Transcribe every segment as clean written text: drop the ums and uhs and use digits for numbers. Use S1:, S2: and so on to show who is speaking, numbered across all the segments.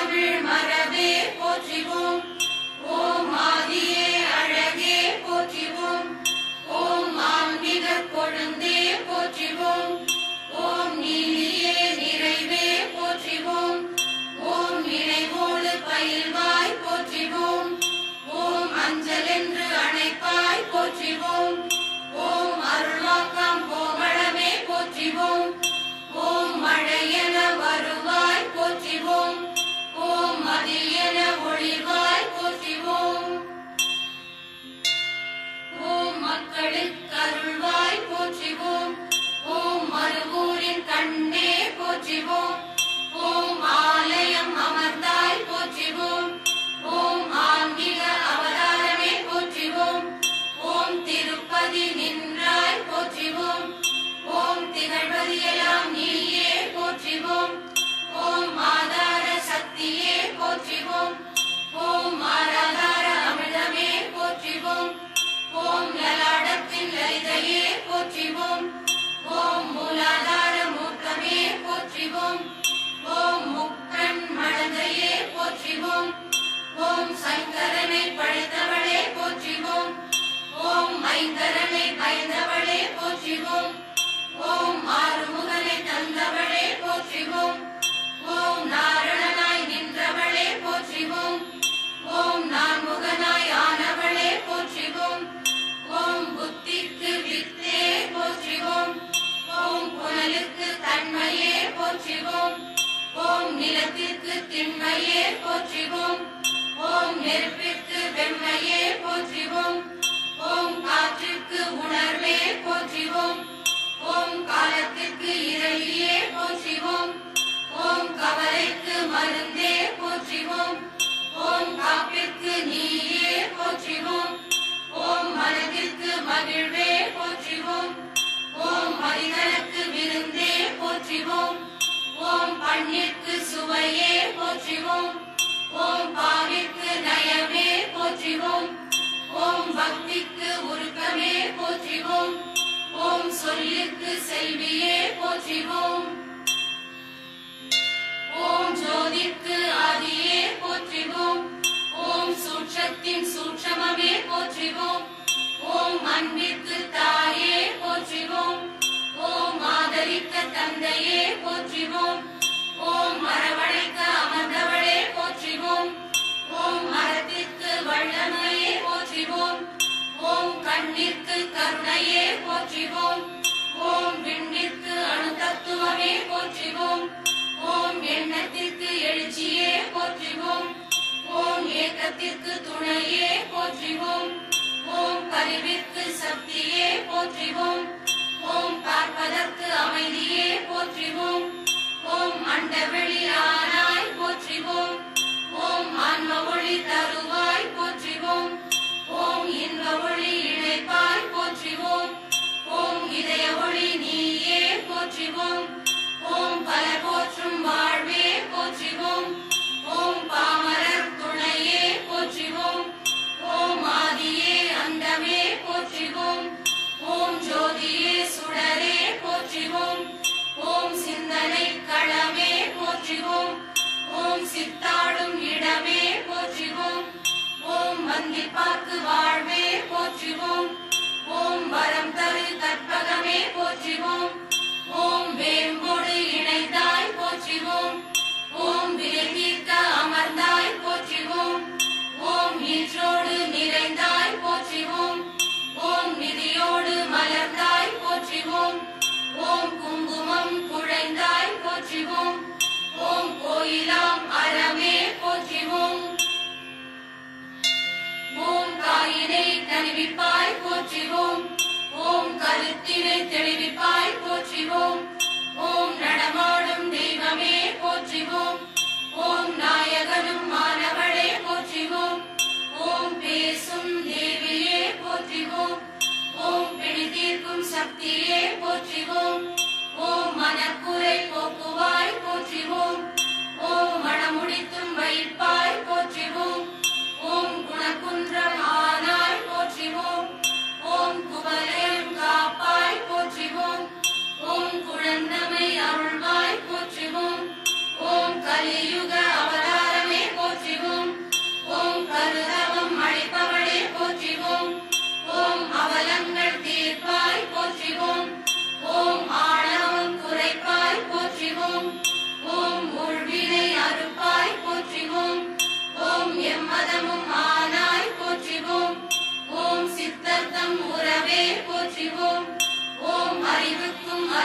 S1: தமிழ் மரபே போற்றிவோம். ஓம் ஆதியே அழகே போற்றிவோம். ஓம் ஆன்மீக கொழுந்தே போற்றிவோம். ஓம் நீதியே நிறைவே போற்றிவோம். ஓம் நினைவோடு பயில்வாய் போற்றிவோம். ஓம் அஞ்சல் என்று அணைப்பாய் போற்றிவோம். ஓம் அருள்வாக்கம் கோமளமே போற்றிவோம். ஓம் மழையென வருவாய் போற்றிவோம். ஓம் மதில் என ஒளிர்வாய் போற்றிவோம். ஓம் மக்களுக்கு அருள்வாய் போற்றிவோம். ஓம் மருவூரின் கண்ணே போற்றிவோம். ஓம் ஆலயம் அமர்ந்தாய் போற்றிவோம். ஓம் ஆன்மீக அவதாரமே போற்றிவோம். ஓம் திருப்பதி நின்றாய் போற்றிவோம். ஓம் திகழ்வதியெல்லாம் நீயே போற்றிவோம். ஓம் ஆதார சக்தியே போற்றிவோம். ஓம் ஆராதார அமிர்தமே போற்றிவோம். ஓம் லலாடத்தின் லலிதையே போற்றிவோம். ஓம் மூலாதார மூர்த்தமே போற்றிவோம். ஓம் முக்கண் மடந்தையே போற்றிவோம். ஓம் சங்கரனை படைத்தவளே போற்றிவோம். ஓம் மைந்தரனை பயந்தவளே போற்றிவோம். ஓம் ஆறுமுகனை தந்தவளே போற்றிவோம். ஓம் நாரணனாய் நின்றவளே போற்றிவோம். ஓம் நான்முகனாய் ஆனவளே போற்றிவோம். ஓம் புத்திக்கு வித்தே போற்றிவோம். ஓம் புனலுக்கு தன்மையே போற்றிவோம். ஓம் நிலத்திற்கு திண்மையே போற்றிவோம். ஓம் நெருப்பிற்கு வெண்மையே போற்றிவோம். ஓம் காற்றிற்கு உணர்வே போற்றிவோம். ஓம் காலத்திற்கு இறைவியே போற்றிவோம். ஓம் கவலைக்கு மருந்தே போற்றிவோம். ஓம் காப்பிற்கு நீயே போற்றிவோம். ஓம் மனதிற்கு மகிழ்வே போற்றிவோம். ஓம் மனிதனுக்கு விருந்தே போற்றிவோம். ஓம் பண்ணிற்கு சுவையே போற்றிவோம். ஓம் பாவிற்கு நயமே போற்றிவோம். ஓம் பக்திக்கு உருக்கமே போற்றிவோம். ஓம் சொல்லுக்கு செல்வியே போற்றிவோம். ஓம் ஜோதிக்கு ஆதியே போற்றிவோம். ஓம் சூட்சத்தின் சூட்சமமே போற்றிவோம். ஓம் அன்பிற்கு தாயே போற்றிவோம். ஓம் ஆதரிக்க தந்தையே போற்றிவோம். ஓம் அரவணைக்க அமர்ந்தவளே போற்றிவோம். ஓம் மரத்திற்கு வல்லமையே போற்றிவோம். ஓம் கண்ணிற்கு கருணையே போற்றிவோம். ஓம் விண்ணிற்கு அணுதத்துவமே போற்றிவோம். ஓம் எண்ணத்திற்கு எழுச்சியே போற்றிவோம். ஓம் ஏக்கத்திற்கு துணையே போற்றிவோம். ஓம் கருவிற்கு சக்தியே போற்றிவோம். ஓம் பார்ப்பதற்கு அமைதியே போற்றிவோம். ஓம் அண்டவெளி ஆனாய் போற்றிவோம். ஓம் ஆன்ம ஒளி தருவாய் போற்றிவோம். ஓம் இன்ப ஒளி இணைப்பாய் போற்றிவோம். ஓம் இதய ஒளி நீயே போற்றிவோம். ஓம் பல போற்றும் வாழ்வே போற்றிவோம். ஓம் பாமரர் துணையே போற்றிவோம். ஓம் ஆதியே அந்தமே போற்றிவோம். ஓம் ஜோதியே சுடரே போற்றிவோம். ஓம் சிந்தனை களமே போற்றிவோம். ஓம் சித்தாடும் இடமே போற்றிவோம். ஓம் வந்திப்பாக்கு வாழ்வே போற்றிவோம். ஓம் வரம் தரு கற்பகமே போற்றிவோம். ஓம் வேம்போடு இணைந்தாய் போற்றிவோம். ஓம் விலகிக்க அமர்ந்தாய் போற்றிவோம். ஓம் நீற்றோடு நிறைந்தாய் போற்றிவோம். ஓம் நிதியோடு மலர்ந்தாய் போற்றிவோம். ஓம் குங்குமம் குழைந்தாய் போற்றிவோம். ஓம் கோயிலாம் அறமே போற்றிவோம். ஓம் காயினை தணிவிப்பாய் போற்றிவோம். ஓம் கருத்தினை தெளிவிப்பாய் போற்றிவோம். ஓம் நடமாடும் தெய்வமே போற்றிவோம். ஓம் நாயகனும் மாணவளே போற்றிவோம். ஓம் பேசும் தேவியே போற்றிவோம். ஓம் பிணி தீர்க்கும் சக்தியே போற்றிவோம். ஓம் மனக்குறை போக்குவாய் போற்றிவோம். ஓம் மனமுடித்தும் வைப்பாய் போற்றிவோம். ஓம் குணகுன்றம் ஆனாய் போற்றிவோம். ஓம் குவலயம் காப்பாய் போற்றிவோம். ஓம் குழந்தமை அருள்வாய் போற்றிவோம். ஓம் கலியுக அவதார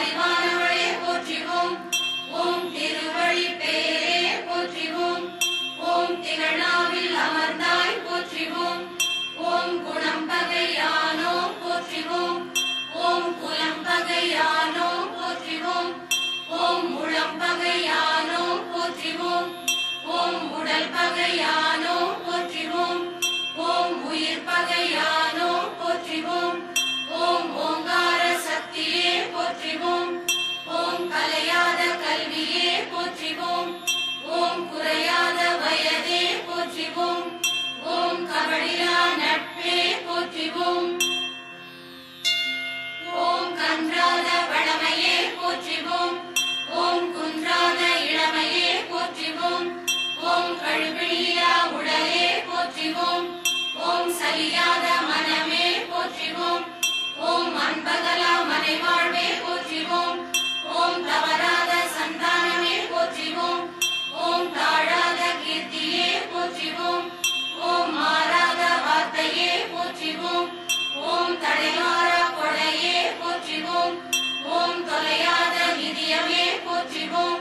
S1: அறிவானவளே போற்றிவோம். ஓம் திருவழி பேரே போற்றிவோம். ஓம் திகழாவில் அமர்ந்தாய் போற்றிவோம். ஓம் குணம் பகையானோ போற்றிவோம். ஓம் குலம் பகையானோ போற்றிவோம். ஓம் உளம் பகையானோ போற்றிவோம். ஓம் உடல் பகையானோ போற்றிவோம். ஓம் உயிர் பகையானோ போற்றிவோம். ஓம் ஓங்கார சக்தியே போற்றிவோம். ஓம் கலையாத கல்வியே போற்றிவோம். ஓம் குறையாத வயதே போற்றிவோம். ஓம் கபடிலா நட்பே போற்றிவோம். ஓம் கன்றாத வளமையே போற்றிவோம். ஓம் குன்றாத இளமையே போற்றிவோம். ஓம் கழுவிழியா உடலே போற்றிவோம். ஓம் சலியாத மனமே போற்றிவோம். ஓம் அன்பகலா மனைவாழ்வே போற்றிவோம். ஓம் தவறாத சந்தானமே போற்றிவோம். ஓம் தாழாத கீர்த்தியே போற்றிவோம். ஓம் மாறாத வார்த்தையே போற்றிவோம். ஓம் தடைமாறா கொடையே போற்றிவோம். ஓம் தொலையாத நிதியமே போற்றிவோம்.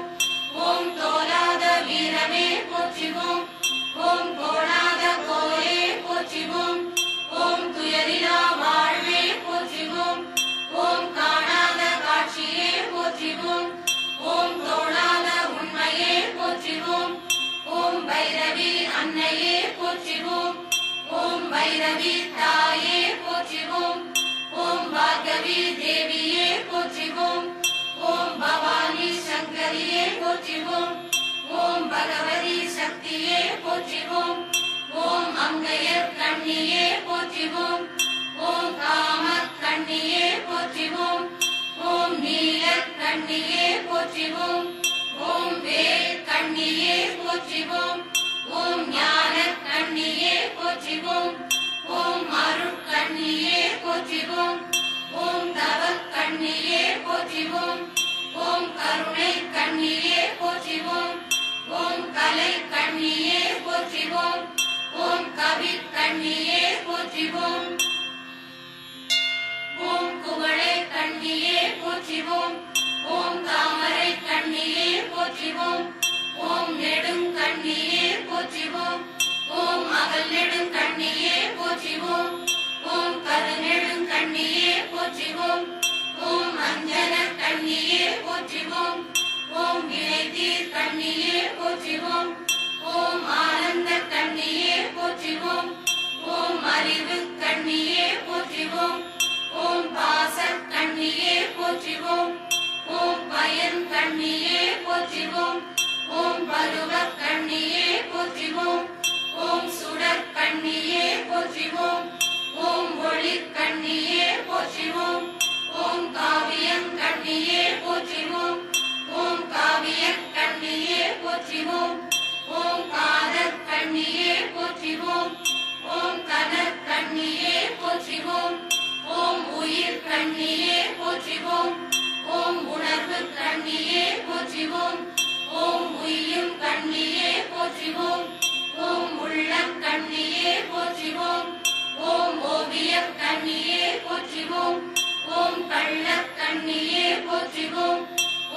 S1: ஓம் தோலாத வீரமே போற்றிவோம். ஓம் கோணாத கோலே போற்றிவோம். ஓம் துயரிலா வாழ்வே போற்றிவோம். ஓம் காணாத காட்சியே போற்றிவோம். ஓம் தோணாத உண்மையே போற்றிவோம். ஓம் பைரவி அன்னையே போற்றிவோம். ஓம் பைரவி தாயே போற்றிவோம். ஓம் பார்கவி தேவியே போற்றிவோம். ஓம் பவானி சங்கரியே போற்றிவோம். ஓம் பகவதி சக்தியே போற்றிவோம். ஓம் அங்கையர் கண்ணியே போற்றிவோம். ஓம் காம கண்ணியே போற்றிவோம். ஓம் நீல கண்ணியே போற்றிவோம். ஓம் வேல் கண்ணியே போற்றிவோம். ஓம் ஞான கண்ணியே போற்றிவோம். ஓம் அருள் கண்ணியே போற்றிவோம். ஓம் தவ கண்ணியே போற்றிவோம். ஓம் கருணை கண்ணியே போற்றிவோம். ஓம் கலை கண்ணியே போற்றிவோம். ஓம் கவி கண்ணியே போற்றிவோம். ஓம் குவளை கண்ணியே போற்றிவோம். ஓம் தாமரை கண்ணியே போற்றிவோம். ஓம் நெடுங்கண்ணியே போற்றிவோம். ஓம் அகல் நெடுங்கண்ணியே போற்றிவோம். ஓம் கருநெடுங்கண்ணியே போற்றிவோம். ஓம் அஞ்சன கண்ணியே போற்றிவோம். ஓம் வினைதீர் கண்ணியே போற்றிவோம். ஓம் ஆனந்த கண்ணியே போற்றிவோம். ஓம் அறிவு கண்ணியே போற்றிவோம். ஓம் பாச கண்ணியே போற்றிவோம். ஓம் பயன் கண்ணியே போற்றிவோம். ஓம் பருவ கண்ணியே போற்றிவோம். ஓம் சுடர் கண்ணியே போற்றிவோம். ஓம் ஒளி கண்ணியே போற்றிவோம். ஓம் காவியம் கண்ணியே போற்றிவோம். ஓம் காவிய கண்ணியே போற்றிவோம். ஓம் காதற் கண்ணியே போற்றிவோம். ஓம் கனற் கண்ணியே போற்றிவோம். ஓம் உயிர் கண்ணியே போற்றிவோம். ஓம் உணர்வு கண்ணியே போற்றிவோம். ஓம் உய்யும் கண்ணியே போற்றிவோம். ஓம் உள்ளம் கண்ணியே போற்றிவோம். ஓம் ஓவிய கண்ணியே போற்றிவோம். ஓம் கள்ள கண்ணியே போற்றிவோம்.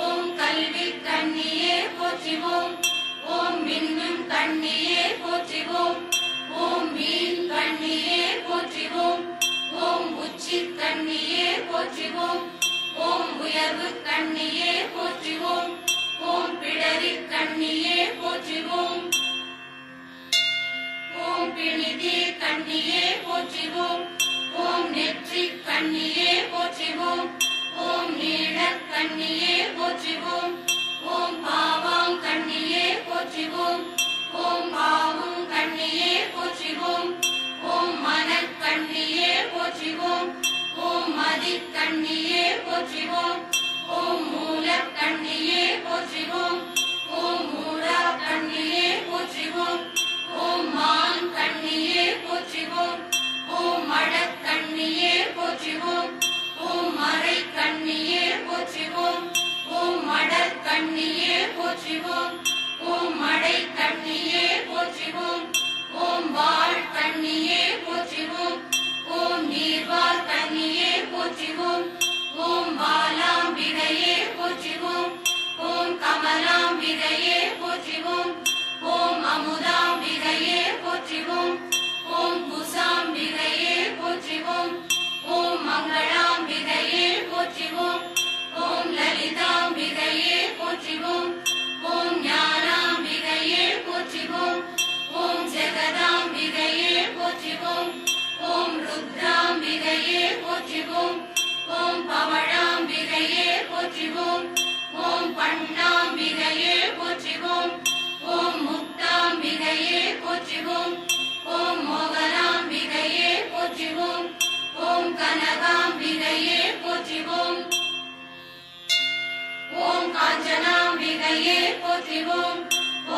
S1: ஓம் கல்வி கண்ணியே போற்றிவோம். ஓம் மின்னும் கண்ணியே போற்றிவோம். ஓம் மீன் கண்ணியே போற்றிவோம். ஓம் உச்சி கண்ணியே போற்றிவோம். ஓம் உயர்வு கண்ணியே போற்றிவோம். ஓம் பிடரி கண்ணியே போற்றிவோம். ஓம் பிணிதி கண்ணியே போற்றிவோம். ஓம் நெற்றி கண்ணியே போற்றிவோம். ஓம் நீள கண்ணியே போற்றிவோம். ஓம் பாவாங் கண்ணியே போற்றிவோம். ஓம் பாவும் கண்ணியே போற்றிவோம். ஓம் மனக் கண்ணியே போற்றிவோம். ஓம் மதி கண்ணியே போற்றிவோம். ஓம் மூல கண்ணியே போற்றிவோம். ஓம் மூலா கண்ணியே போற்றிவோம். ஓம் மான் கண்ணியே போற்றிவோம். ஓம் மடக் கண்ணியே போற்றிவோம். ஓம் மறை கண்ணியே போற்றிவோம். ஓம் மடற் கண்ணியே போற்றிவோம். ஓம் மடை கண்ணியே போற்றிவோம். ஓம் வாழ் கண்ணியே போற்றிவோம். ஓம் நீர்வார் கண்ணியே போற்றிவோம். ஓம் பாலாம்பிகையே ஓம் கமலாம்பிகையே போற்றிவோம். ஓம் அமுதாம்பிகையே போற்றிவோம். ஓம் குசாம்பிகையே போற்றிவோம். ஓம் மங்களாம்பிகையே போற்றிவோம். ஓம் லலிதாம்பிகையே போற்றிவோம். ஓம் ஞானாம்பிகையே போற்றிவோம். ஓம் ஜெகதாம்பிகையே போற்றிவோம். ஓம் ருத்ராம்பிகையே போற்றிவோம். ஓம் பவழாம்பிகையே போற்றிவோம். ஓம் பண்ணாம்பிகையே போற்றிவோம். ஓம் முக்தாம்பிகையே போற்றிவோம். ஓம் மோகனாம்பிகையே போற்றிவோம். ஓம் கனகாம்பிகையே போற்றிவோம். ஓம் காஞ்சனாம்பிகையே போற்றிவோம்.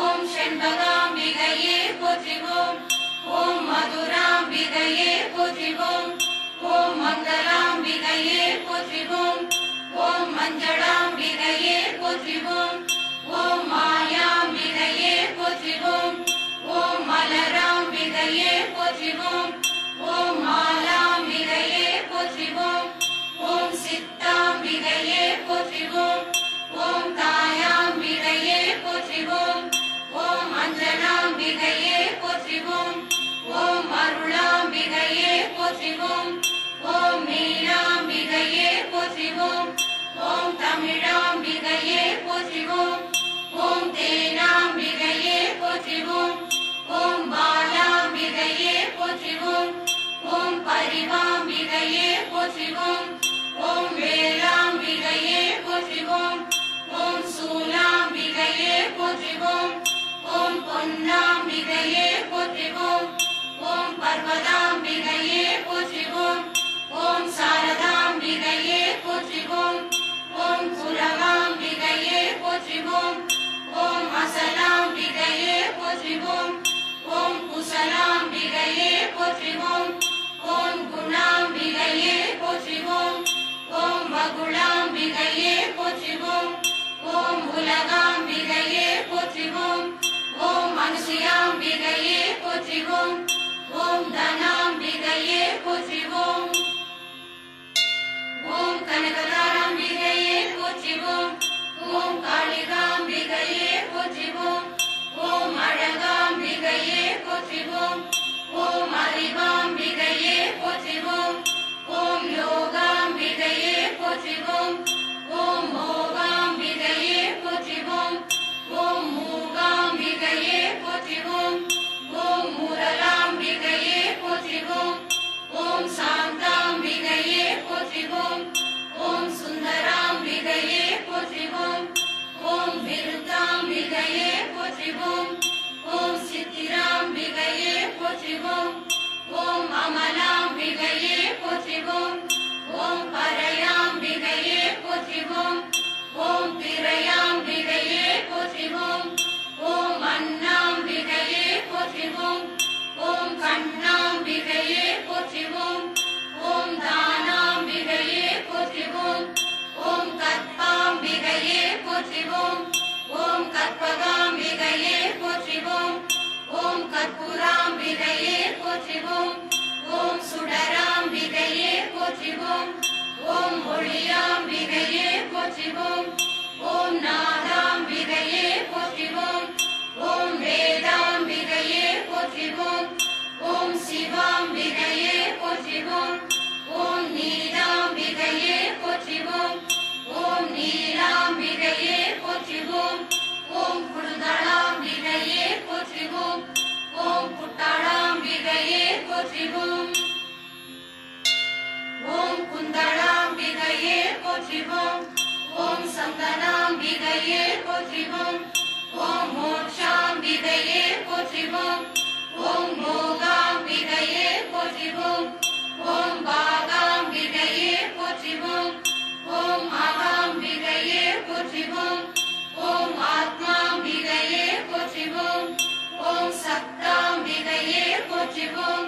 S1: ஓம் செண்பகாம்பிகையே போற்றிவோம். ஓம் மதுராம்பிகையே போற்றிவோம். ஓம் மங்களாம்பிகையே போற்றிவோம். ஓம் மஞ்சளாம்பிகையே போற்றிவோம். ஓம் மாயாம்பிகையே போற்றிவோம். ஓம் மலராம்பிகையே போற்றிவோம். ஓம் மாலாம்பிகையே போற்றிவோம். ஓம் சித்தாம்பிகையே போற்றிவோம். ஓம் தாயாம்பிகையே போற்றிவோம். ஓம் அஞ்சனாம்பிகையே போற்றிவோம். ஓம் அருளாம்பிகையே போற்றிவோம். ஓம் மீனாம்பிகையே போற்றிவோம். ஓம் தமிழாம்பிகையே போற்றிவோம். ஓம் தேனாம்பிகையே போற்றிவோம். ஓம் பாலாம்பிகையே போற்றிவோம். ஓம் பரிவாம்பிகையே போற்றிவோம். ஓம் வேலாம்பிகையே போற்றிவோம். ஓம் சூலாம்பிகையே போற்றிவோம். ஓம் பொன்னாம்பிகையே போற்றிவோம். ஓம் பர்வதாம்பிகையே போற்றிவோம். ஓம் சாரதாம்பிகையே போற்றிவோம். ஓம் குலமாம்பிகையே போற்றிவோம். ஓம் அசலாம்பிகையே போற்றிவோம். ஓம் குசலாம்பிகையே போற்றிவோம். ஓம் குணாம்பிகையே போற்றிவோம். ஓம் மகுளாம்பிகையே போற்றிவோம். ஓம் உலகாம்பிகையே போற்றிவோம். ஓம் மனுஷியாம்பிகையே போற்றிவோம். ஓம் தனாம்பிகையே போற்றிவோம். ஓம் கனகதாராம்பிகையே போற்றிவோம். ஓம் காளிகாம்பிகையே போற்றிவோம். ஓம் அழகாம்பிகையே போற்றிவோம். ஓம் அறிவாம்பிகையே போற்றிவோம். ஓம் யோகாம்பிகையே போற்றிவோம். ஓம் மோகாம்பிகையே போற்றிவோம். ஓம் மூகாம்பிகையே போற்றிவோம். ஓம் முரளாம்பிகையே போற்றிவோம். ஓம் சாந்தாம்பிகையே போற்றிவோம். ஓம் சுந்தராம்பிகையே போற்றிவோம். ஓம் விருத்தாம்பிகையே போற்றிவோம். ஓம் சித்திராம்பிகையே போற்றிவோம். ஓம் அமலாம்பிகையே போற்றிவோம். ஓம் பரையாம்பிகையே போற்றிவோம். ஓம் பிறையாம்பிகையே போற்றிவோம். ஓம் அண்ணாம்பிகையே போற்றிவோம். ஓம் கண்ணாம்பிகையே போற்றிவோம். ஓம் தானாம்பிகையே போற்றிவோம். ஓம் கற்பாம்பிகையே போற்றிவோம். ஓம் கற்பகாம்பிகையே போற்றிவோம். ஓம் கற்பூராம்பிகையே போற்றிவோம். ஓம் சுடராம்பிகையே போற்றிவோம். ஓம் ஒளியாம்பிகையே போற்றிவோம். ஓம் நாதாம்பிகையே போற்றிவோம். ஓம் வேதாம்பிகையே போற்றிவோம். ஓம் சிவாம்பிகையே போற்றிவோம். ஓம் நீலாம்பிகையே போற்றிவோம். ஓம் நீலாம்பிகையே போற்றிவோம். ஓம் குருதளாம்பிகையே போற்றிவோம். ஓம் குட்டளாம்பிகையே போற்றிவோம். ஓம் குந்தளாம்பிகையே போற்றிவோம். ஓம் சந்தனாம்பிகையே போற்றிவோம். ஓம் மோட்சாம்பிகையே போற்றிவோம். ஓம் மோகாம்பிகையே போற்றிவோம். ஓம் பாகாம்பிகையே போற்றிவோம். ஓம் மகாம்பிகையே போற்றிவோம். ஓம் ஆத்மாம்பிகையே போற்றிவோம். ஓம் சக்தாம்பிகையே போற்றிவோம்.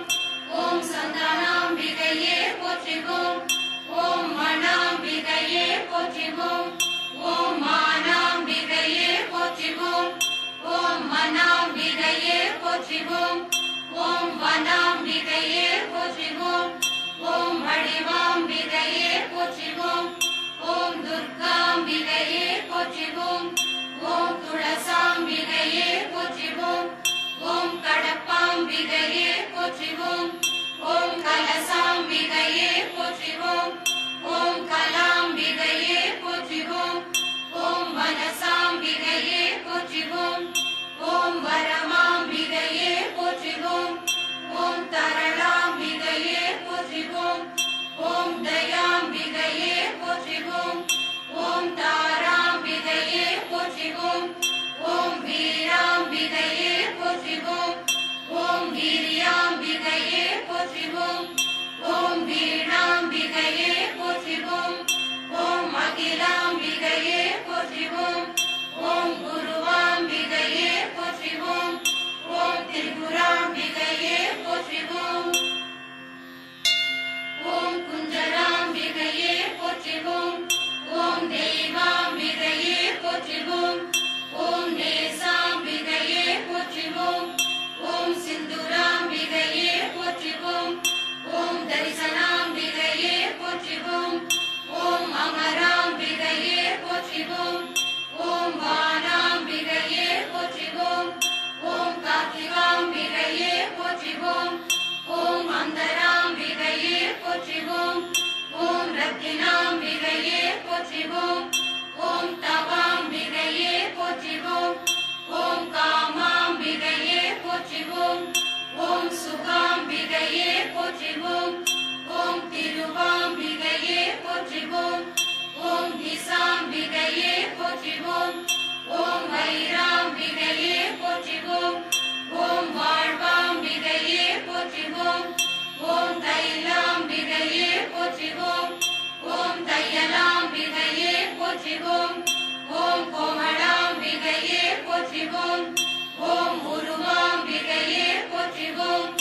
S1: ஓம் சந்தானாம்பிகையே போற்றிவோம். ஓம் மணாம்பிகையே போற்றிவோம். ஓம் மானாம்பிகையே போற்றிவோம். ஓம் மனாம்பிகையே போற்றிவோம். ஓம் வனாம்பிகையே போற்றிவோம். ஓம் வடிவாம்பிகையே போற்றிவோம். ஓம் துர்காம்பிகையே போற்றிவோம். கலசாம்பிகையே போற்றிவோம். ஓம் கலசாம்பிகையே போற்றிவோம். ஓம் கலாம்பிகையே போற்றிவோம். ஓம் மனசாம்பிகையே போற்றிவோம். ஓம் வரமாம்பிகையே போற்றிவோம். ஓம் தரளாம்பிகையே போற்றிவோம். ஓம் தயாம்பிகையே போற்றிவோம். ஓம் தாராம்பிகையே போற்றிவோம். ஓம் வீராம்பிகையே போற்றிவோம். ஓம் வீரியாம்பிகையே போற்றிவோம். ஓம் வீணாம்பிகையே போற்றிவோம். ஓம் அகிலாம்பிகையே போற்றிவோம். ஓம் குருவாம்பிகையே போற்றிவோம். ஓம் திரிபுராம்பிகையே போற்றிவோம். ஓம் குஞ்சராம்பிகையே போற்றிவோம். ஓம் தெய்வாம்பிகையே போற்றிவோம். ஓம் நேசாம்பிகையே போற்றிவோம். ஓம் சிந்துராம்பிகையே போற்றிவோம். ஓம் தரிசனாம்பிகையே போற்றிவோம். ஓம் அமராம்பிகையே போற்றிவோம். ஓம் வானாம்பிகையே போற்றிவோம். ஓம் கார்த்திகாம்பிகையே போற்றிவோம். ஓம் அந்தராம்பிகையே போற்றிவோம். ஓம் ரத்தினாம்பிகையே போற்றிவோம். ஓம் தவாம்பிகையே போற்றிவோம். ஓம் காமாம்பிகையே போற்றிவோம். ஓம் சுகாம்பிகையே போற்றிவோம். ஓம் திருவாம்பிகையே போற்றிவோம். ஓம் திசாம்பிகையே போற்றிவோம். ஓம் வைராம்பிகையே போற்றிவோம். ஓம் வாழ்வாம்பிகையே போற்றிவோம். ஓம் தைலாம்பிகையே போற்றிவோம். ஓம் தையலாம்பிகையே போற்றிவோம். ஓம் கோமளாம்பிகையே போற்றிவோம். ஓம் உருவாம்பிகையே போற்றிவோம்.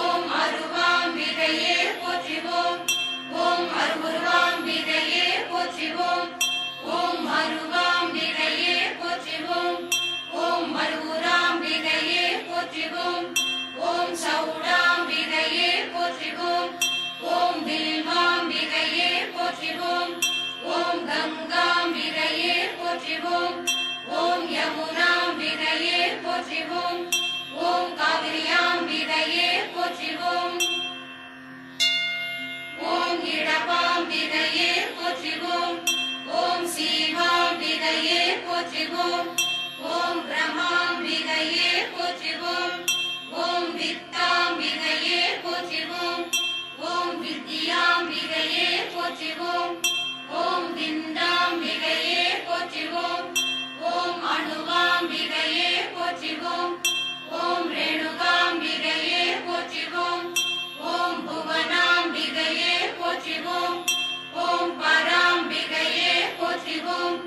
S1: ஓம் அருவாம்பிகையே போற்றிவோம். ஓம் அருவுருவாம்பிகையே போற்றிவோம். ஓம் அருவாம்பிகையே போற்றிவோம். ஓம் அருவுராம்பிகையே போற்றிவோம். ஓம் சௌடாம்பிகையே போற்றிவோம். ஓம் வில்வாம்பிகையே போற்றிவோம். ஓம் கங்காம்பிகையே போற்றிவோம். ஓம் யமுனாம்பிகையே போற்றிவோம். ஓம் காவிரியாம்பிகையே போற்றிவோம். ஓம் இடபாம்பிகையே போற்றிவோம். ஓம் சீவாம்பிகையே போற்றிவோம். ஓம் பிரம்மாம்பிகையே போற்றிவோம். ஓம் வித்தாம்பிகையே போற்றிவோம். ஓம் வித்யாம்பிகையே போற்றிவோம். ஓம் விந்தாம்பிகையே போற்றிவோம். ஓம் அணுவாம்பிகையே போற்றிவோம். ஓம் ரேணுகாம்பிகையே போற்றிவோம். ஓம் புவனாம்பிகையே போற்றிவோம். ஓம் பராம்பிகையே போற்றிவோம்.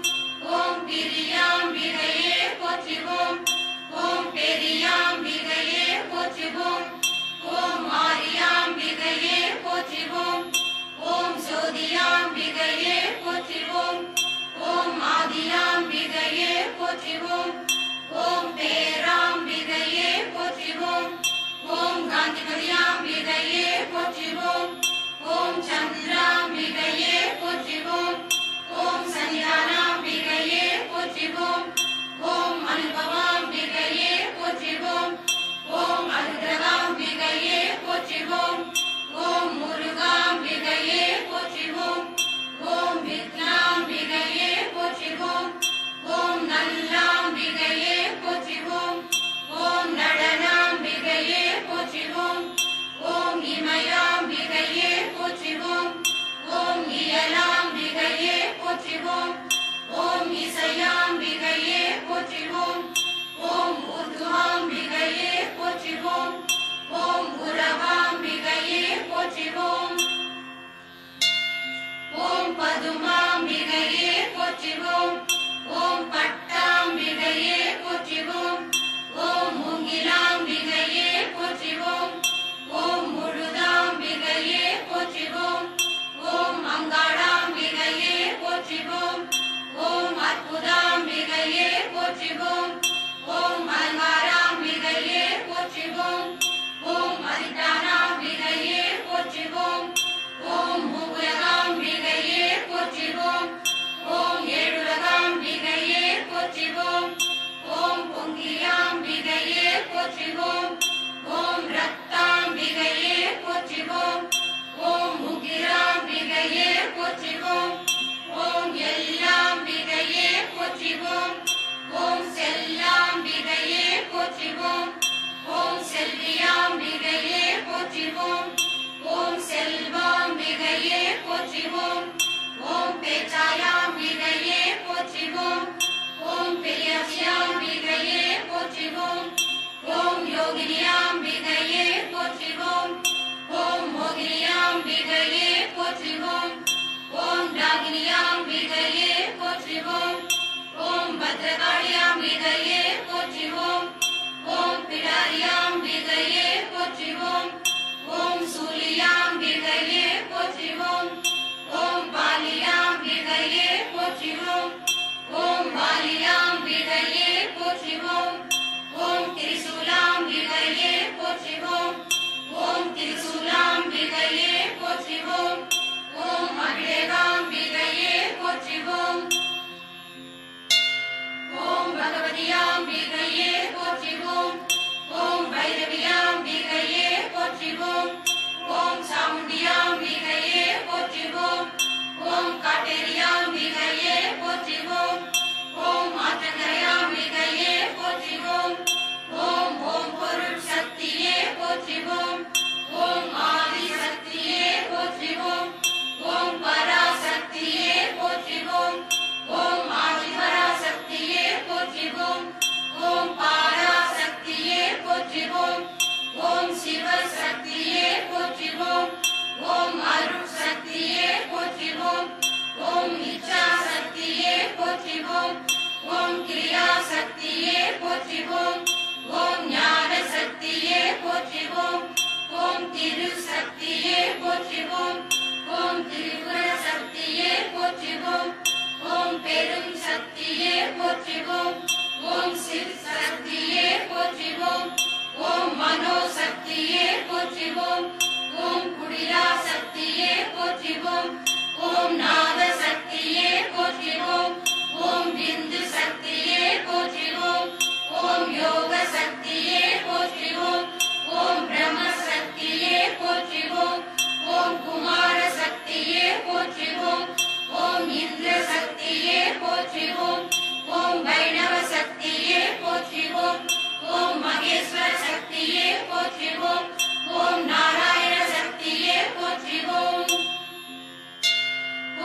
S1: ஓம் பிரியாம்பிகையே போற்றிவோம். ஓம் பெரியாம்பிகையே போற்றிவோம். ஓம் ஆரியாம்பிகையே போற்றிவோம். ஓம் சோதியாம்பிகையே போற்றிவோம். ஓம் ஆதியாம்பிகையே போற்றிவோம். ஓம் பேராம்பிகையே போற்றிவோம். ஓம் காந்திமதியாம்பிகையே போற்றிவோம். ஓம் சந்திராம்பிகையே போற்றிவோம். ஓம் சன்னிதானாம்பிகையே போற்றிவோம். ஓம் அனுபவாம்பிகையே போற்றிவோம். ஓம் அருத்ரகாம்பிகையே போற்றிவோம். ஓம் முருகாம்பிகையே போற்றிவோம். ஓம் வித்யாம்பிகையே போற்றிவோம். ஓம் நல்லாம்பிகையே போற்றிவோம். ஓம் நடனாம்பிகையே போற்றிவோம். ஓம் இமயாம்பிகையே போற்றிவோம். ஓம் இயலாம்பிகையே போற்றிவோம். ஓம் இசையாம்பிகையே போற்றிவோம். ஓம் உருதுவாம்பிகையே போற்றிவோம். ஓம் உரவாம்பிகையே போற்றிவோம். ஓம் பதுமாம்பிகையே போற்றிவோம். ஓம் பட்டாம்பிகையே போற்றிவோம். ஓம் மூங்கிலாம்பிகையே போற்றிவோம். ஓம் முழுதாம்பிகையே போற்றிவோம். ஓம் அங்காளாம்பிகையே போற்றிவோம். ஓம் அற்புதாம்பிகையே போற்றிவோம். ஓம் அலங்காராம்பிகையே போற்றிவோம். ஓம் அதிஷ்டானாம்பிகையே போற்றிவோம். ஓம் மூலகாம்பிகையே போற்றிவோம். போற்றிவோம். ஓம் பேச்சாயாம்பிகையே போற்றிவோம். ஓம் பெரியாம்பிகையே போற்றிவோம். ஓம் யோகினியாம்பிகையே போற்றிவோம். ஓம் மோகினியாம்பிகையே போற்றிவோம். ஓம் ராகினியாம்பிகையே போற்றிவோம். ஓம் பத்ரகாளியாம்பிகையே போற்றிவோம். ஓம் பிடாரியாம்பிகையே போற்றிவோம். ஓம் சூலியாம்பிகையே போற்றிவோம். ஓம் பாலியாம்பிகையே போற்றிவோம். ஓம் வாலியாம்பிகையே போற்றிவோம். ஓம் திரிசூலாம்பிகையே போற்றிவோம். ஓம் திரிசூலாம்பிகையே போற்றிவோம். ஓம் அபிஷேகாம்பிகையே போற்றிவோம். ஓம் பகவதியாம்பிகையே போற்றிவோம். ஓம் பைரவியாம்பிகையே போற்றிவோம். ஓம் சாமுண்டியாம்பிகையே போற்றிவோம். ஓம் காட்டேரியாம்பிகையே போற்றிவோம். ஓம் ஆற்றங்கரையாம்பிகையே போற்றிவோம். ஓம் ஓம் பொருள் சக்தியே போற்றிவோம். ஓம் ஆதி சக்தியே போற்றிவோம். ஓம் பராசக்தியே போற்றிவோம். ஓம் ஆதிபராசக்தியே போற்றிவோம். ஓம் பாராசக்தியே போற்றிவோம். ஓம் சிவசக்தியே போற்றிவோம். ஓம் அருள் சக்தியே போற்றிவோம். ஓம் இச்சா சக்தியே போற்றிவோம். ஓம் கிரியா சக்தியே போற்றிவோம். ஓம் ஞான சக்தியே போற்றிவோம். ஓம் திரு சக்தியே போற்றிவோம். ஓம் திரிபுர சக்தியே போற்றிவோம். ஓம் பெரும் சக்தியே போற்றிவோம். ஓம் சிவ சக்தியே போற்றிவோம். ஓம் மனோ சக்தியே போற்றிவோம். ஓம் குடிலா சக்தியே போற்றிவோம். ஓம் நாத சக்தியே போற்றிவோம். ஓம் பிந்து சக்தியே போற்றிவோம். ஓம் யோக சக்தியே போற்றிவோம். ஓம் பிரம்ம சக்தியே போற்றிவோம். ஓம் குமார சக்தியே போற்றிவோம். ஓம் இந்திர சக்தியே போற்றிவோம். ஓம் வைணவ சக்தியே போற்றிவோம். ஓம் மகேஸ்வர சக்தியே போற்றிவோம். ஓம் நாராயண சக்தியே போற்றிவோம்.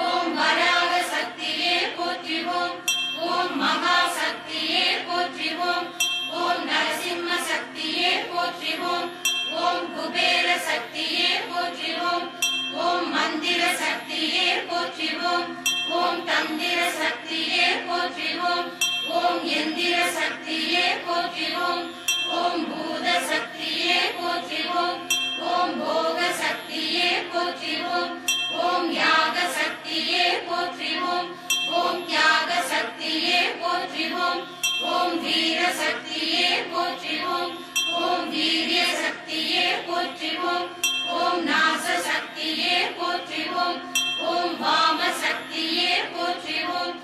S1: ஓம் வராக சக்தியே போற்றிவோம். ஓம் மகா சக்தியே போற்றிவோம். ஓம் நரசிம்ம சக்தியே போற்றிவோம். ஓம் குபேர சக்தியே போற்றிவோம். ஓம் மந்திர சக்தியே போற்றிவோம். ஓம் தந்திர சக்தியே போற்றிவோம். ஓம் எந்திர சக்தியே போற்றிவோம். ஓம் பூத சக்தியே போற்றிவோம். ஓம் போக சக்தியே போற்றிவோம். ஓம் யாக சக்தியே போற்றிவோம். ஓம் தியாக சக்தியே போற்றிவோம். ஓம் வீர சக்தியே போற்றிவோம். ஓம் வீரிய சக்தியே போற்றிவோம். ஓம் நாச சக்தியே போற்றிவோம். ஓம் வாம சக்தியே போற்றிவோம்.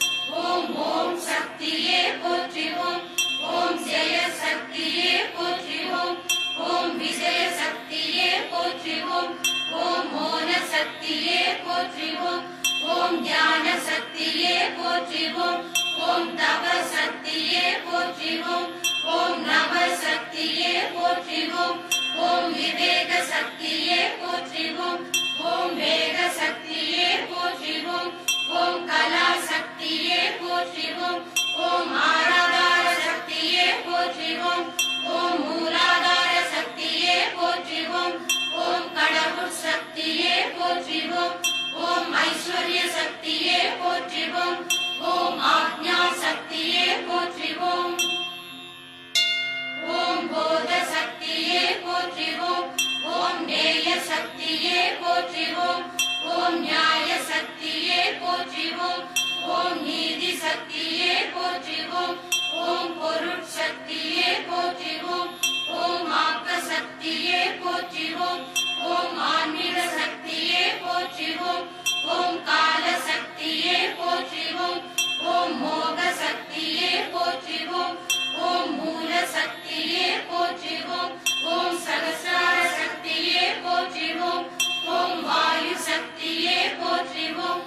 S1: ஓம் ஓம் சக்தியே போற்றிவோம். ஓம் ஜெய சக்தியே போற்றிவோம். ஓம் விஜய சக்தியே போற்றிவோம். ஓம் மோன சக்தியே போற்றிவோம். ஓம் ஞான சக்தியே போற்றிவோம். ஓம் தப சக்தியே போற்றிவோம். ஓம் நவ சக்தியே போற்றிவோம். ஓம் விவேக சக்தியே போற்றிவோம். ஓம் வேக சக்தியே போற்றிவோம். ஓம் கலா சக்தியே போற்றிவோம். ஓம் ஆராதார சக்தியே போற்றிவோம். ஓம் மூலாதார சக்தியே போற்றிவோம். ஓம் கடவுள் சக்தியே போற்றிவோம். ஓம் ஐஸ்வர்ய சக்தியே போற்றிவோம். ஓம் ஆக்ஞா சக்தியே போற்றிவோம். ஓம் போத சக்தியே போற்றிவோம். ஓம் நேய சக்தியே போற்றிவோம். ஓம் நியாய சக்தியே போற்றிவோம். ஓம் நீதி சக்தியே போற்றிவோம். ஓம் பொருள் சக்தியே போற்றிவோம். ஓம் ஆக்க சக்தியே போற்றிவோம். ஓம் ஆன்மீக சக்தியே போற்றிவோம். ஓம் கால சக்தியே போற்றிவோம். ஓம் மோக சக்தியே போற்றிவோம். ஓம் மூல சக்தியே போற்றிவோம். ஓம் சகஸ்ரார சக்தியே போற்றிவோம். ஓம் வாயு சக்தியே போற்றிவோம்.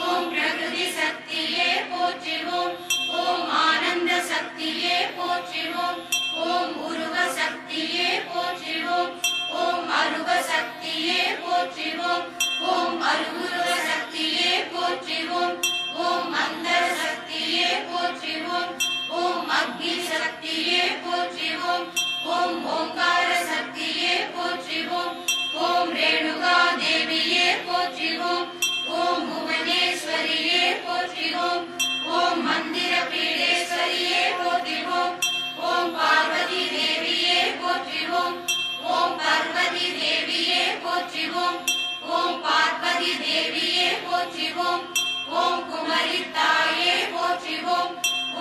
S1: ஓம் பிரகிருதி சக்தியே போற்றிவோம். ஓம் ஆனந்த சக்தியே போற்றிவோம். ஓம் உருவ சக்தியே போற்றிவோம். ஓம் அருவ சக்தியே போற்றிவோம். ஓம் அருவுருவ சக்தியே அக்னி சக்தியே போற்றிவோம். ஓம் ஓங்கார சக்தியே போற்றிவோம். ஓம் ரேணுகா தேவியே போற்றிவோம். ஓம் புவனேஸ்வரியே போற்றிவோம். ஓம் மந்திர பீடேஸ்வரியே போற்றிவோம். ஓம் பார்வதி தேவியே போற்றிவோம். ஓம் பார்வதி தேவியே போற்றிவோம். ஓம் பார்வதி தேவியே போற்றிவோம். ஓம் குமரி தாயே போற்றிவோம்.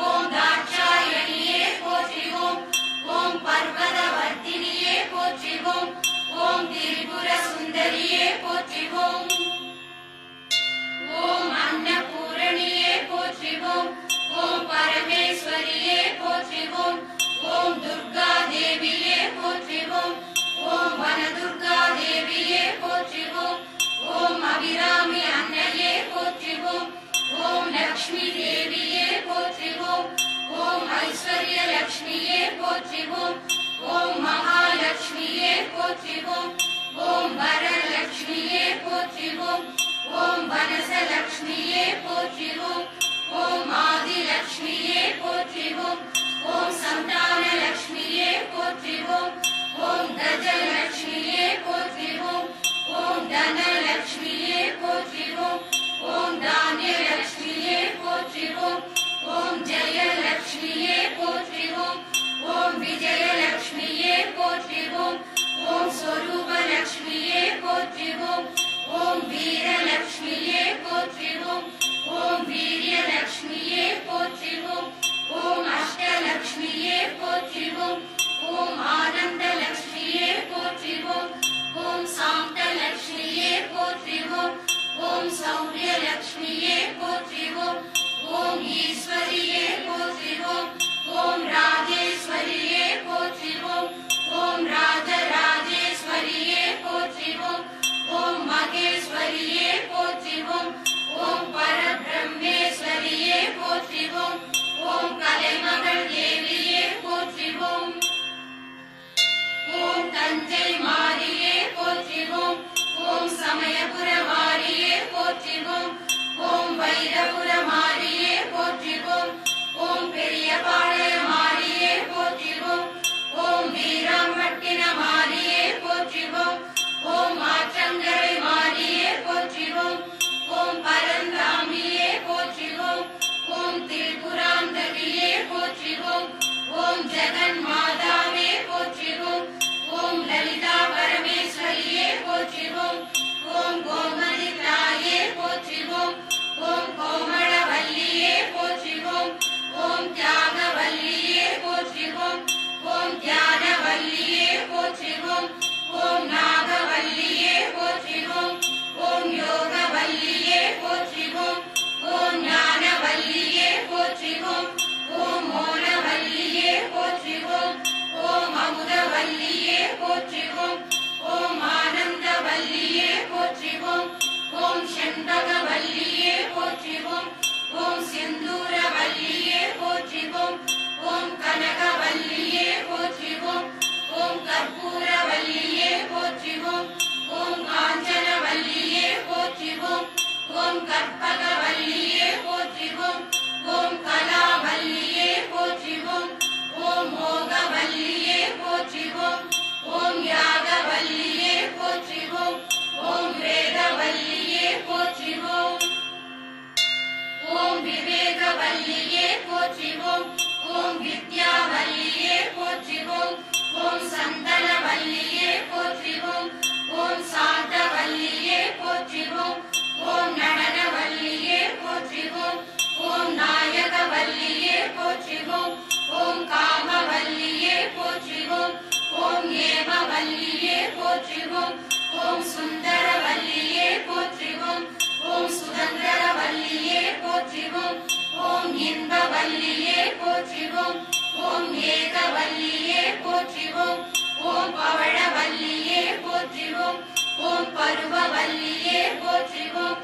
S1: ஓம் தாட்சாயணியே போற்றிவோம். ஓம் பர்வதவர்த்தினியே போற்றிவோம். ஓம் திரிபுர சுந்தரியே போற்றிவோம். ஓம் அன்னபூரணியே போற்றிவோம். ஓம் பரமேஸ்வரியே போற்றிவோம். ஓம் துர்கா தேவியே போற்றிவோம். ஓம் வனதுர்கா தேவியே போற்றிவோம். ஓம் அபிராமி அன்னையே போற்றிவோம். ஓம் லக்ஷ்மி தேவியே போற்றிவோம். ஓம் ஐஸ்வர்ய லக்ஷ்மியே போற்றிவோம். ஓம் மகாலட்சுமியே போற்றிவோம். ஓம் வரலட்சுமியே போற்றிவோம். ஓம் வனசலட்சுமியே போற்றிவோம். ஓம் ஆதிலட்சுமியே போற்றிவோம். ஓம் சந்தான லட்சுமியே போற்றிவோம். ஓம் கஜலட்சுமியே போற்றிவோம். ஓம் தனலட்சுமியே போற்றிவோம். ஓம் தானியலட்சுமியே போற்றிவோம். ஓம் ஜெயலட்சுமியே போற்றிவோம். ஓம் விஜயலட்சுமியே போற்றிவோம். ஓம் ஸ்வரூபலட்சுமியே போற்றிவோம். ஓம் வீரலட்சுமியே போற்றிவோம். ஓம் வீரியலட்சுமியே போற்றிவோம். ஓம் அஷ்டலட்சுமியே போற்றிவோம். ஓம் ஆனந்தலட்சுமியே போற்றிவோம். ஓம் சாந்தலட்சுமியே போற்றிவோம். ஓம் சௌரியலட்சுமியே போற்றிவோம். ஓம் ஈஸ்வரியே போற்றிவோம். ஓம் ராஜேஸ்வரியே போற்றிவோம். ஓம் ராஜராஜேஸ்வரியே போற்றிவோம். ஓம் மகேஸ்வரியே போற்றிவோம். ஓம் பரபிரம்மேஸ்வரியே போற்றிவோம். ஓம் கலைமகள் தேவியே போற்றிவோம். ஓம் தஞ்சை மாரியே போற்றிவோம். ஓம் சமயபுர மாரியே போற்றிவோம். ஓம் வைரபுர மாரியே போற்றிவோம். ஓம் பெரியபாளைய மாரியே போற்றிவோம். ஓம் வீராம்பட்டின மாரியே போற்றிவோம். ஓம் ஆற்றங்கரை மாரியே போற்றிவோம். ஓம் பரந்தாமியே போற்றிவோம். ஓம் திரிபுராந்தகியே போற்றிவோம். ஓம் ஜெகன் மாதாவே போற்றிவோம். ஓம் லலிதா பரமேஸ்வரியே போற்றிவோம். ஓம் கோமதி தாயே போற்றிவோம். ஓம் கோமளவல்லியே போற்றிவோம். ஓம் தியாகவல்லியே போற்றிவோம். ஓம் தியானவல்லியே போற்றிவோம். ஓம் நாகவல்லியே போற்றிவோம். ஓம் யோகவல்லியே போற்றிவோம். ஓம் ஞானவல்லியே போற்றிவோம். ஓம் மோனவல்லியே போற்றிவோம். ஓம் அமுதவல்லியே போற்றிவோம். ஓம் ஆனந்தவல்லியே போற்றிவோம். ஓம் செண்பகவல்லியே போற்றிவோம். ஓம் செந்தூரவல்லியே போற்றிவோம். ஓம் கனகவல்லியே போற்றிவோம். ஓம் கற்பூரவல்லியே போற்றிவோம். ஓம் காஞ்சனவல்லியே போற்றிவோம். ஓம் கற்பகவல்லியே போற்றிவோம். ஓம் கலாவல்லியே போற்றிவோம். ஓம் மோகவல்லியே போற்றிவோம். ஓம் யாகவல்லியே போற்றிவோம். ஓம் வேதவல்லியே போற்றிவோம். ஓம் விவேகவல்லியே போற்றிவோம். ஓம் வித்யாவல்லியே போற்றிவோம். ஓம் சந்தனவல்லியே போற்றிவோம். ஓம் சாந்தவல்லியே போற்றிவோம். ஓம் நடனவல்லியே போற்றிவோம். ஓம் நாயகவல்லியே போற்றிவோம். ஓம் காமவல்லியே போற்றிவோம். ஓம் ஏமவல்லியே போற்றிவோம். ஓம் சுந்தரவல்லியே போற்றிவோம். ஓம் சுதந்திரவல்லியே போற்றிவோம். ஓம் இன்பவல்லியே போற்றிவோம். ஓம் ஏகவல்லியே போற்றிவோம். ஓம் பவழவல்லியே போற்றிவோம். ஓம் பருவவல்லியே போற்றிவோம்.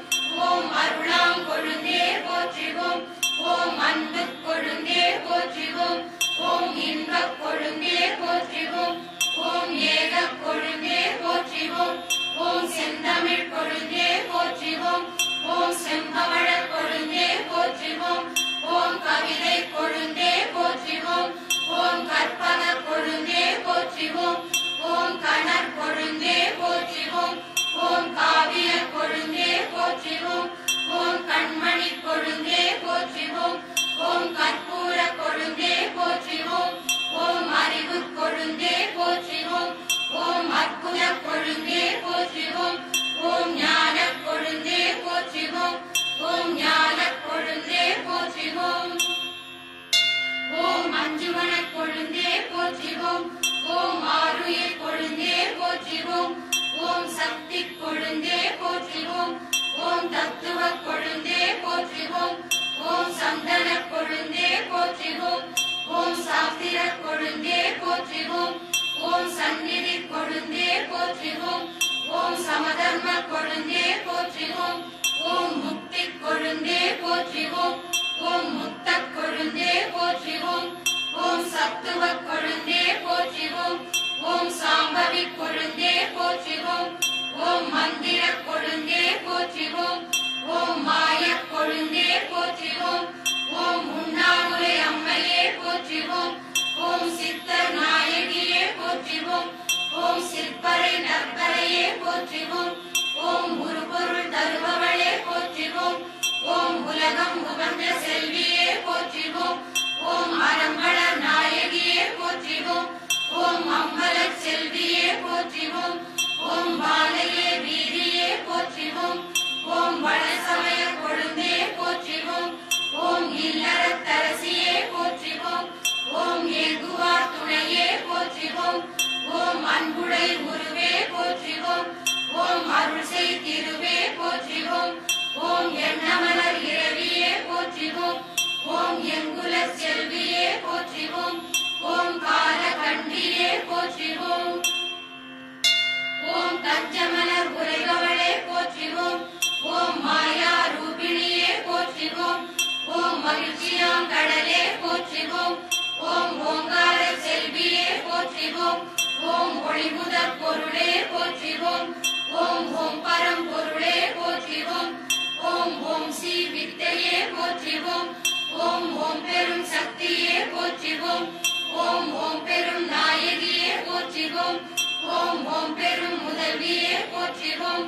S1: ஓம் அருளாங்கொழுந்தே போற்றிவோம். ஓம் அன்பு கொழுந்தே போற்றிவோம். ஓம் இன்பக் கொழுந்தே போற்றிவோம். ஓம் ஏகக் கொழுந்தே போற்றிவோம். ஓம் செந்தமிழ் கொழுந்தே போற்றிவோம். ஓம் செம்பவழக் கொழுந்தே போற்றிவோம். ஓம் கவிதை கொழுந்தே போற்றிவோம். கணர் கொழுந்தே போற்றிவோம். ஓம் காவிய கொழுந்தே போற்றிவோம். ஓம் கண்மணி கொழுந்தே போற்றிவோம். ஓம் கற்பூர கொழுந்தே போற்றிவோம். ஓம் அறிவு கொழுந்தே போற்றிவோம். ஓம் அற்புத கொழுந்தே போற்றிவோம். ஓம் ஞான கொழுந்தே போற்றிவோம். ஓம் ஞான கொழுந்தே போற்றிவோம். ஓம் அஞ்சுவன கொழுந்தே போற்றிவோம். ஓம் ஆருயிர் கொழுந்தே போற்றிவோம். ஓம் சக்தி கொழுந்தே போற்றிவோம். ஓம் தத்துவ கொழுந்தே போற்றிவோம். ஓம் சந்தன கொழுந்தே போற்றிவோம். ஓம் சாஸ்திர கொழுந்தே போற்றிவோம். ஓம் சந்நிதி கொழுந்தே போற்றிவோம். ஓம் சமதர்ம கொழுந்தே போற்றிவோம். ஓம் முக்தி கொழுந்தே போற்றிவோம். ஓம் முத்த கொழுந்தே போற்றிவோம். ஓம் சத்துவ கொழுந்தே போற்றிவோம். ஓம் சாம்பவி கொழுந்தே போற்றிவோம். ஓம் மந்திர கொழுந்தே போற்றிவோம். ஓம் மாய கொழுந்தே போற்றிவோம். ஓம் உண்ணாமுலை அம்மையே போற்றிவோம். ஓம் சித்தர் நாயகியே போற்றிவோம். ஓம் சிற்பரை நற்பரையே போற்றிவோம். ஓம் உருபொருள் தருபவளே போற்றிவோம். ஓம் உலகம் உகந்த செல்வியே போற்றிவோம். ஓம் அறம்பளர் நாயகியே போற்றிவோம். ஓம் அம்பலச் செல்வியே போற்றிவோம். ஓம் பாலையே வீரியே போற்றிவோம். ஓம் வளசமய கொழுந்தே போற்றிவோம். ஓம் இல்லறத்தரசியே போற்றிவோம். ஓம் ஏகுவார் துணையே போற்றிவோம். ஓம் அன்புடை உருவே போற்றிவோம். ஓம் அருள்செய் திருவே போற்றிவோம். ஓம் எண்ணமலர் இரவியே போற்றிவோம். ஓம் எங்குல செல்வியே போற்றிவோம். ஓம் கால கண்டியே போற்றிவோம். ஓம் தஞ்சமலர் உரைபவளே போற்றிவோம். ஓம் மாயா ரூபிணியே போற்றிவோம். ஓம் மகிழ்ச்சியாம் கடலே போற்றிவோம். ஓம் ஓங்கார செல்வியே போற்றிவோம். ஓம் ஒளிமுதற் பொருளே போற்றிவோம். ஓம் ஓம் பரம் பொருளே போற்றிவோம். ஓம் ஓம் ஸ்ரீ வித்தையே போற்றிவோம். ஓம் ஓம் பெரும் சக்தியே போற்றிவோம். ஓம் ஓம் பெரும் நாயகியே போற்றிவோம். ஓம் ஓம் பெரும் முதல்வியே போற்றிவோம்.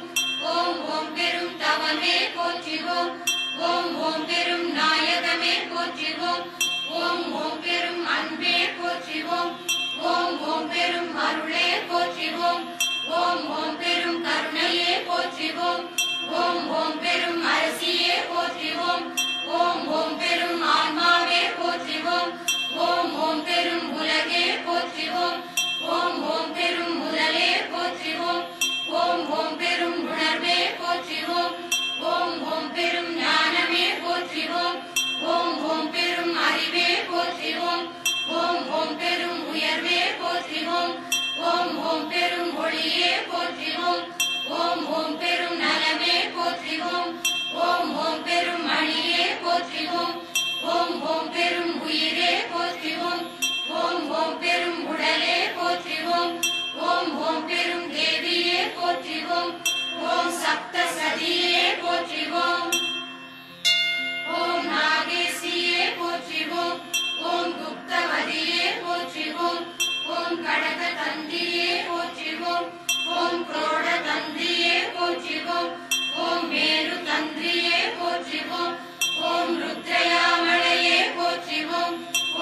S1: ஓம் ஓம் பெரும் தவமே போற்றிவோம். ஓம் ஓம் பெரும் நாயகமே போற்றிவோம். ஓம் ஓம் பெரும் அன்பே போற்றிவோம். ஓம் ஓம் பெரும் அருளே போற்றிவோம். ஓம் ஓம் பெரும் கருணையே போற்றிவோம். ஓம் ஓம் பெரும் அரசியே போற்றிவோம். ஓம் ஓம் பெரும் ஆன்மாவே போற்றிவோம். ஓம் ஓம் பெரும் உலகே போற்றிவோம். ஓம் ஓம் பெரும் முதலே போற்றிவோம். ஓம் ஓம் பெரும் உணர்வே போற்றிவோம். ஓம் ஓம் பெரும் ஞானமே போற்றிவோம். ஓம் ஓம் பெரும் அறிவே போற்றிவோம். ஓம் ஓம் பெரும் உயர்வே போற்றிவோம். ஓம் ஓம் பெரும் ஒளியே போற்றிவோம். ஓம் ஓம் பெரும் நலமே போற்றிவோம். ஓம் ஓம் பெரும் மணியே போற்றிவோம். ஓம் ஓம் பெரும் உயிரே போற்றிவோம். ஓம் ஓம் பெரும் உடலே போற்றிவோம். ஓம் ஓம் பெரும் தேவியே போற்றிவோம். ஓம் சப்த சதியே போற்றிவோம். ஓம் நாகேசியே போற்றிவோம். ஓம் குப்தவதியே போற்றிவோம். ஓம் கடக தந்தியே போற்றிவோம். ஓம் குரோட தந்தியே போற்றிவோம். ஓம் மேரு தந்திரியே போற்றிவோம். ஓம் ருத்ரயாமளையே போற்றிவோம்.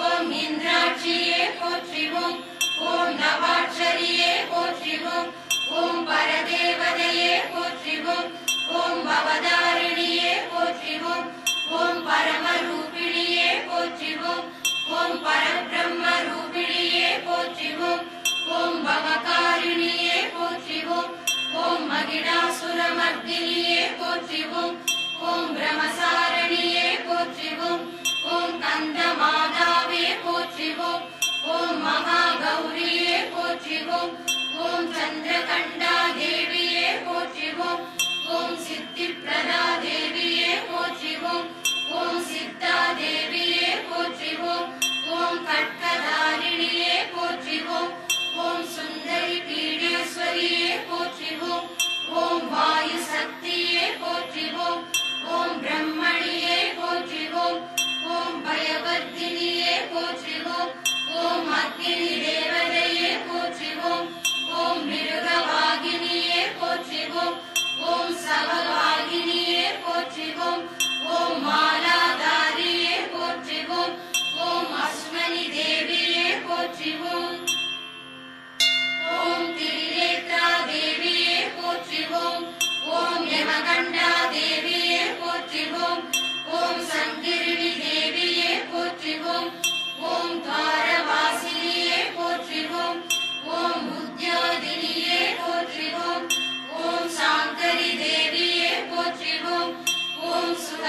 S1: ஓம் இந்திராட்சியே போற்றிவோம். ஓம் நவாட்சரியே போற்றிவோம். ஓம் பரதேவதையே போற்றிவோம். ஓம் அவதாரிணியே போற்றிவோம். ஓம் பரமரூபிணியே போற்றிவோம். ஓம் பரபிரம்ம ரூபிணியே போற்றிவோம். ஓம் பவகாரிணியே போற்றிவோம். ஓம் மகிடாசுரமர்தினியே போற்றிவோம். ஓம் பிரமசாரணியே போற்றிவோம். ஓம் கந்த மாதாவே போற்றிவோம். ஓம் மகா கௌரியே போற்றிவோம். ஓம் சந்திரகண்டா தேவியே போற்றிவோம். ஓம் சித்தி பிரதா தேவியே போற்றிவோம். ஓம் சித்தா தேவியே போற்றிவோம். ஓம் கட்கதாரிணியே போற்றிவோம். ஓம் சுந்தரி பீடேஸ்வரியே போற்றிவோம். ஓம் வாயு சக்தியே போற்றிவோம். ஓம் பிரம்மணியே போற்றிவோம். ஓம் பயவர்த்தினியே போற்றிவோம். ஓம் அக்னி தேவதையே போற்றிவோம். ஓம்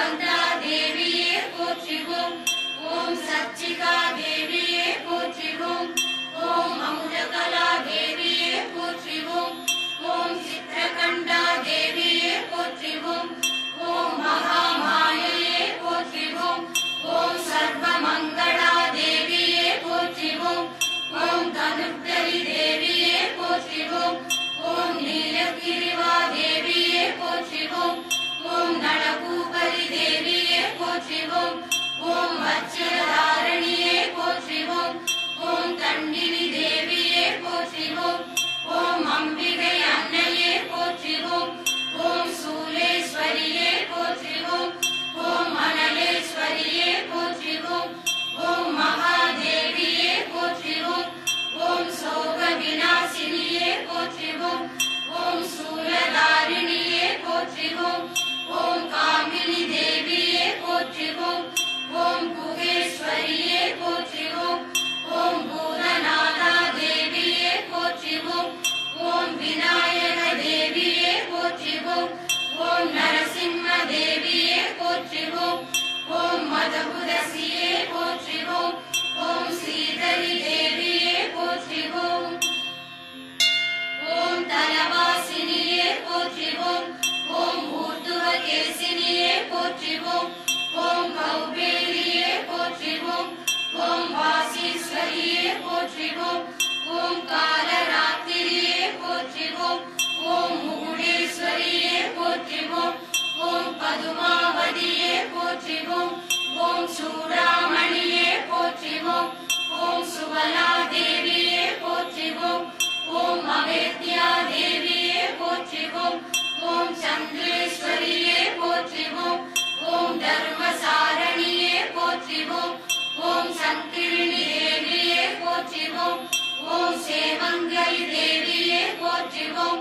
S1: கந்தா தேவியே போற்றிவோம். ஓம் சச்சிகா தேவியே போற்றிவோம். ஓம் அமுதகலா தேவியே போற்றிவோம். ஓம் சித்ரகண்டா தேவியே போற்றிவோம். ஓம் மகாமாயையே போற்றிவோம். ஓம் சர்வமங்களா தேவியே போற்றிவோம். ஓம் தனுர்தரி தேவியே போற்றிவோம். ஓம் நீலகிரிவா தேவியே போற்றிவோம். ஓம் நளபூபரி தேவியே போற்றிவோம். ஓம் வச்சிரதாரணியே போற்றிவோம். ஓம் தண்டினி தேவியே போற்றிவோம். ஓம் அம்பிகை அன்னையே போற்றிவோம். ஓம் சூலேஸ்வரியே போற்றிவோம். ஓம் அனலேஸ்வரியே போற்றிவோம். ஓம் மகாதேவியே போற்றிவோம். ஓம் சோக விநாசினியே போற்றிவோம். ஓம் சூலதாரிணியே போற்றிவோம். ஓம் காமினி தேவியே போற்றிவோம். ஓம் குகேஸ்வரியே போற்றிவோம். ஓம் பூதநாதா தேவியே போற்றிவோம். ஓம் விநாயக தேவியே போற்றிவோம். ஓம் நரசிம்ம தேவியே போற்றிவோம். ஓம் மதபுதசியே போற்றிவோம். ஓம் ஸ்ரீதரி தேவியே போற்றிவோம். ஓம் தலவாசினியே போற்றிவோம். ஓம் ஊர்துவகேசினியே போற்றிவோம். ஓம் கௌபேரியே போற்றிவோம். ஓம் வாசீஸ்வரியே போற்றிவோம். ஓம் காலராத்திரியே போற்றிவோம். ஓம் முகுடேஸ்வரியே போற்றிவோம். ஓம் பதுமாவதியே போற்றிவோம். ஓம் சூடாமணியே போற்றிவோம். ஓம் சுவலா தேவியே போற்றிவோம். ஓம் அவேத்யா தேவியே போற்றிவோம். ஓம் சந்திரேஸ்வரியே போற்றிவோம். ஓம் தர்மசாரணியே போற்றிவோம். ஓம் சங்கிரிணி தேவியே போற்றிவோம். ஓம் சேவங்கரி தேவியே போற்றிவோம்.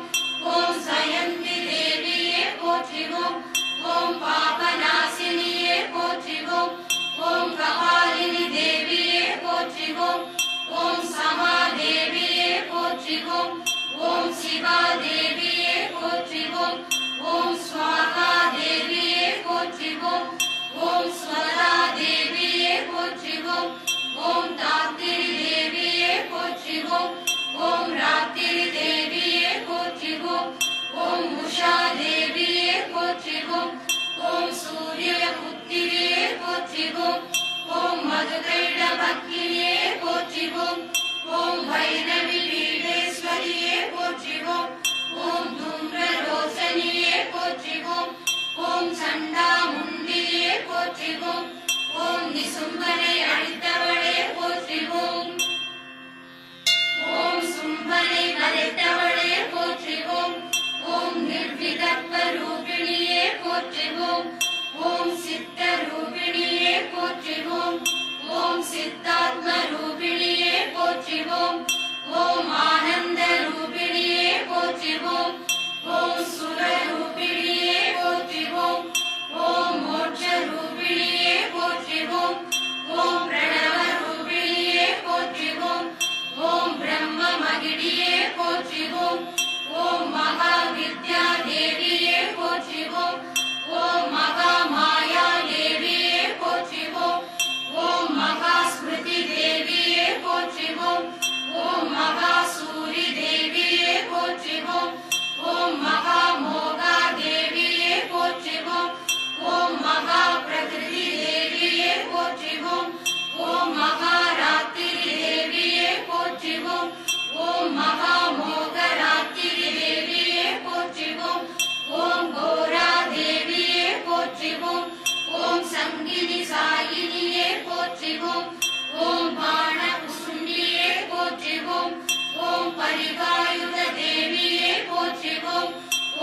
S1: ஓம் சயந்தி தேவியே போற்றிவோம். ஓம் பாபநாசினியே போற்றிவோம். ஓம் கபாலினி தேவியே போற்றிவோம். ஓம் சமாதேவியே போற்றிவோம். ஓம் சிவா தேவியே போற்றிவோம். ஓம் ஸ்வாகா தேவியே போற்றிவோம். ஓம் ஸ்வரா தேவியே போற்றிவோம். ஓம் தாத்திரி தேவியே போற்றிவோம். ஓம் ராத்திரி தேவியே போற்றிவோம். ஓம் உஷா தேவியே போற்றிவோம். ஓம் சூரிய புத்திரியே போற்றிவோம். ஓம் மதுகைட பக்கினியே போற்றிவோம். ஓம் வைரவி பீடேஸ்வரியே போற்றிவோம். ஓம் தும்ர ரோசனியே போற்றிவோம். ஓம் சண்டா முண்டியே போற்றிவோம். ஓம் நிசும்பனை அழித்தவளே போற்றிவோம். ஓம் சும்பனை வதைத்தவளே போற்றிவோம். ஓம் நிர்விகற்ப ரூபிணியே போற்றிவோம். ஓம் சித்த ரூபிணியே போற்றிவோம். ஓம் சித்தாத்ம ரூபிணியே போற்றிவோம். ஓம் ஆனந்த ரூபிணியே போற்றிவோம். ஓம் சுர ரூபிணியே போற்றிவோம். ஓம் மோட்ச ரூபிணியே போற்றிவோம். ஓம் பிரணவ ரூபிணியே போற்றிவோம். ஓம் பிரம்ம மகிடியே போற்றிவோம். ஓம் மகா வித்யா தேவியே போற்றிவோம். ஓம் மகா மாயா தேவியே போற்றிவோம். ஓம் மகா ஸ்மிருதி தேவியே போற்றிவோம். ஓம் மகா சூரி தேவியே போற்றிவோம். ஓம் மகா மோகா தேவியே போற்றிவோம். ஓம் மகா பிரகிருதி தேவியே போற்றிவோம். ஓம் மகா ராத்திரி தேவியே போற்றிவோம். ஓம் மகா மோக ராத்திரி தேவியே போற்றிவோம். ஓம் கோரா தேவியே போற்றிவோம். ஓம் சங்கினி சாயினியே போற்றிவோம். ஓம் பாண குசுண்டியே போற்றிவோம். ஓம் பரிகாயுத தேவியே போற்றிவோம்.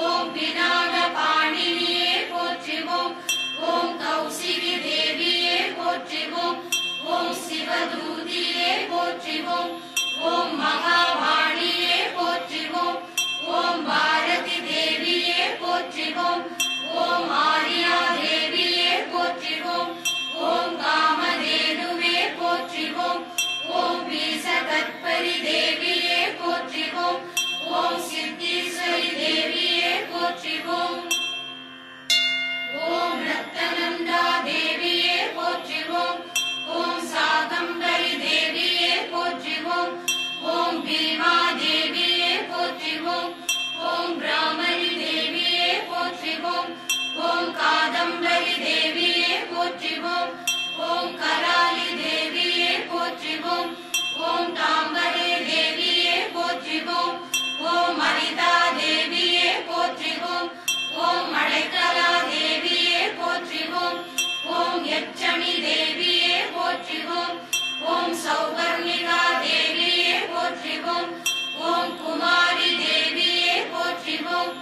S1: ஓம் பினாக பாணினியே போற்றிவோம். ஓம் கௌசிகி தேவியே போற்றிவோம். ஓம் சிவதூதியே போற்றிவோம். ஓம் மகாவாணியே போற்றிவோம். ஓம் பாரதி தேவியே போற்றிவோம். ஓம் ஆரியா தேவியே போற்றிவோம். ஓம் காமதேனுவே போற்றிவோம். ஓம் வீசகற்பரி தேவியே போற்றிவோம். ஓம் சித்தீஸ்வரி தேவியே போற்றிவோம். ஓம் ரத்தனம் ஓம் அனிதா தேவியே போற்றிவோம். ஓம் அடைக்கலா தேவியே போற்றிவோம். ஓம் யட்சணி தேவியே போற்றிவோம். ஓம் சௌவர்ணிகா தேவியே போற்றிவோம். ஓம் குமாரி தேவியே போற்றிவோம்.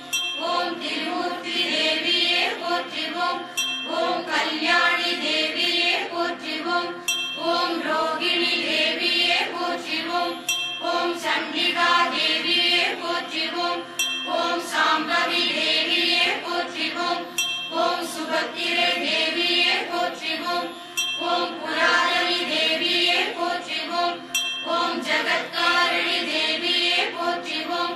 S1: ஓம் திருமூர்த்தி தேவியே போற்றிவோம். ஓம் கல்யாணி தேவியே போற்றிவோம். ஓம் ரோகிணி தேவியே போற்றிவோம். ஓம் சண்டிகா தேவியே போற்றிவோம். ஓம் சாம்பவி தேவியே போற்றிவோம். ஓம் சுபத்திரை தேவியே போற்றிவோம். ஓம் புராதனி தேவியே போற்றிவோம். ஓம் ஜகத்காரணி தேவியே போற்றிவோம்.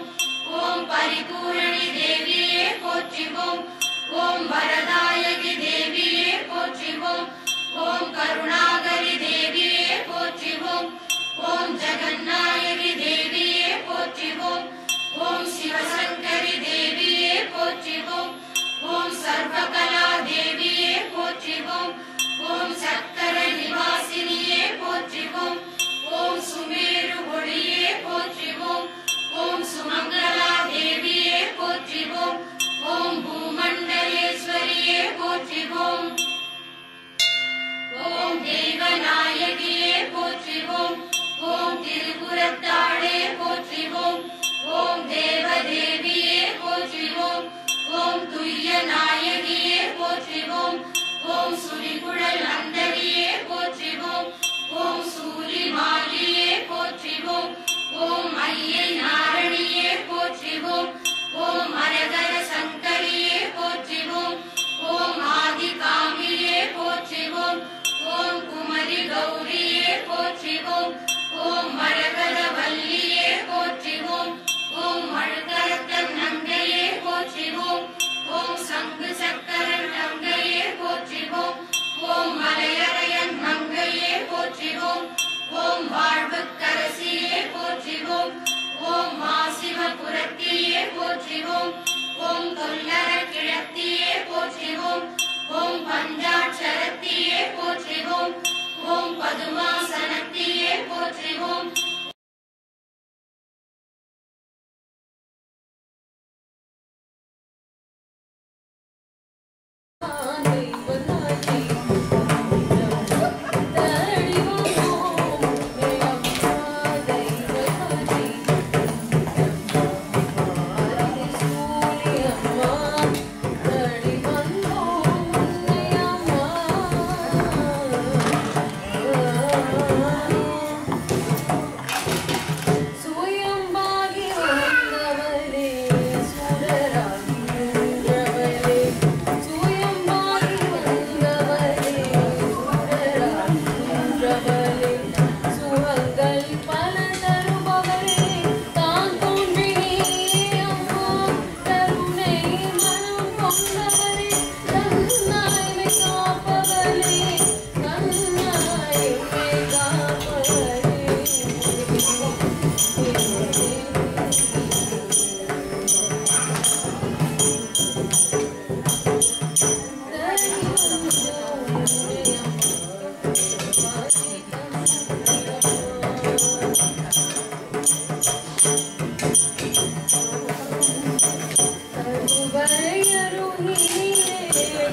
S1: ஓம் பரிபூரணி தேவியே போற்றிவோம். ஓம் வரதாயகி தேவியே போற்றிவோம். ஓம் கருணாகரி தேவியே போற்றிவோம். ஓம் ஜெகநாயகி தேவியே போற்றிவோம். ஓம் சிவசங்கரி தேவியே போற்றிவோம். ஓம் சர்வகலா தேவியே போற்றிவோம். ஓம் சக்கர நிவாசினியே போற்றிவோம். ஓம் சுமேரு ஒளியே போற்றிவோம். ஓம் சுமங்கலா தேவியே போற்றிவோம். ஓம் பூமண்டலேஸ்வரியே போற்றிவோம். ஓம் தெய்வநாயகியே போற்றிவோம். ஓம் திருப்புறத்தாளே போற்றிவோம். ஓம் தேவதேவியே போற்றிவோம். ஓம் துய்ய நாயகியே போற்றிவோம். ஓம் சுரிகுழல் அந்தரியே போற்றிவோம். ஓம் சூரி மாலியே போற்றிவோம். ஓம் ஐயை நாரணியே போற்றிவோம். ஓம் அரகர சங்கரியே போற்றிவோம். ஓம் ஆதி காமியே போற்றிவோம். ஓம் குமரி கௌரியே போற்றிவோம். ஓம் மரகத வல்லியே போற்றிவோம். ஓம் மழுக்கரத்தன் நங்கையே போற்றிவோம். ஓம் சங்கு சக்கரன் நங்கையே போற்றிவோம். ஓம் மலையரையன் நங்கையே போற்றிவோம். ஓம் வாழ்வுக்கரசியே போற்றிவோம். ஓம் மாசிவபுரத்தியே போற்றிவோம். ஓம் தொல்லர கிழத்தியே போற்றிவோம். ஓம் பஞ்சாட்சரத்தியே போற்றிவோம். ஓம் பதுமாசனத்தியே போற்றிவோம்.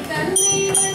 S2: கண்ணீர்